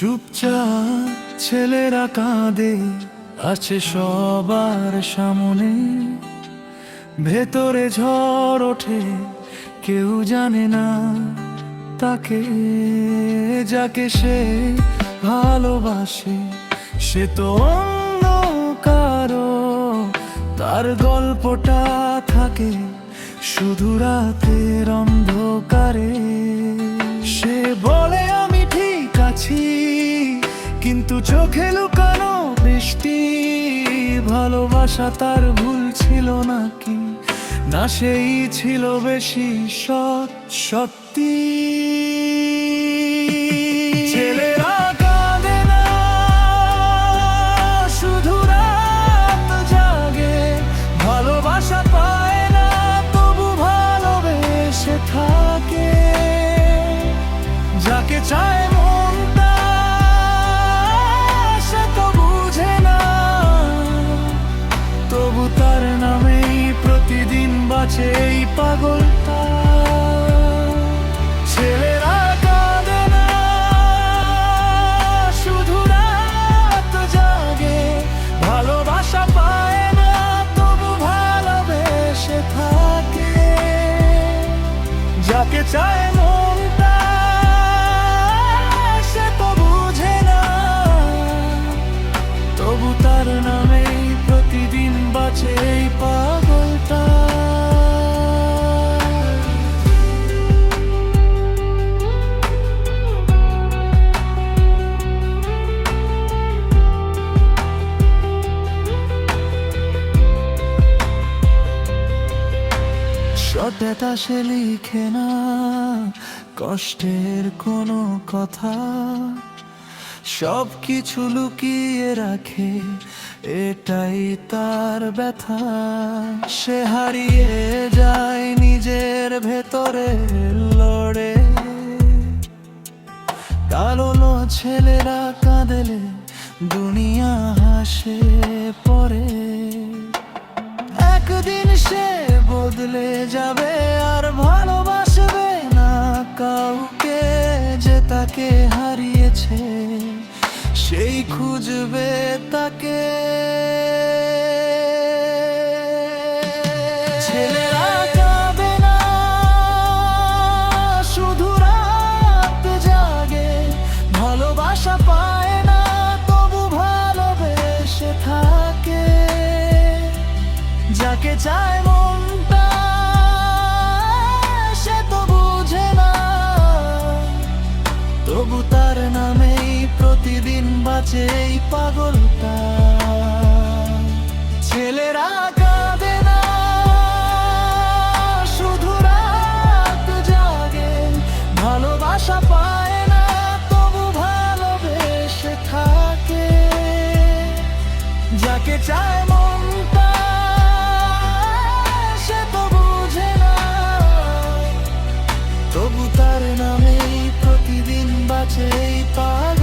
চুপচাপ ছেলেরা কাঁদে, আছে সবার সামনে, ভেতরে ঝড় ওঠে, কেউ জানে না তাকে। যাকে সে ভালোবাসে সে তো অন্য কারো, তার গল্পটা থাকে শুধু রাতের অন্ধকারে। সে বলে আমি ঠিক আছি, কিন্তু চোখে লুকানো বৃষ্টি। ভালোবাসা তার ভুল ছিল নাকি, না সেই ছিল বেশি সত্যি। ছেলেরা কাঁদে না, শুধু রাত জাগে, ভালোবাসা পায় না তবু ভালোবেসে থাকে। যাকে চায় মনটা সে তো বুঝে না, তবু তার নামেই প্রতিদিন বাঁচে এই পাগলটা। ছেলেরা কাঁদে না, শুধু রাত জাগে, ভালোবাসা পায় না তবু ভালোবেসে থাকে। যাকে চায় মনটা সে তো বুঝে না, তবু তার নামেই প্রতিদিন বাঁচে এই পাগলটা। সত্যতা সে লিখে না কষ্টের কোনো কথা, সব কিছু লুকিয়ে রাখে, এটাই তার ব্যথা। সে হারিয়ে যায় নিজের ভেতরে লড়ে, কালো ছেলেরা কাঁদেলে দুনিয়া হাসে পরে। একদিন সে বদলে যাবে আর ভালোবাসবে না কাউকে, যে তাকে হারিয়েছে সেই খুঁজবে তাকে। ছেলেরা কাঁদে না, শুধু রাত জাগে, ভালোবাসা পায় না তবু ভালোবেসে থাকে। যাকে চায় মনটা সে তো বুঝে না, তবু তার নামেই প্রতিদিন বাঁচে এই পাগলটা। ছেলেরা কাঁদে না, শুধু রাত জাগে, ভালোবাসা পায় না তবু ভালোবেসে থাকে। যাকে চায় মনটা সে তো বুঝে না, তবু তার নামেই প্রতিদিন বাঁচে এই পাগল।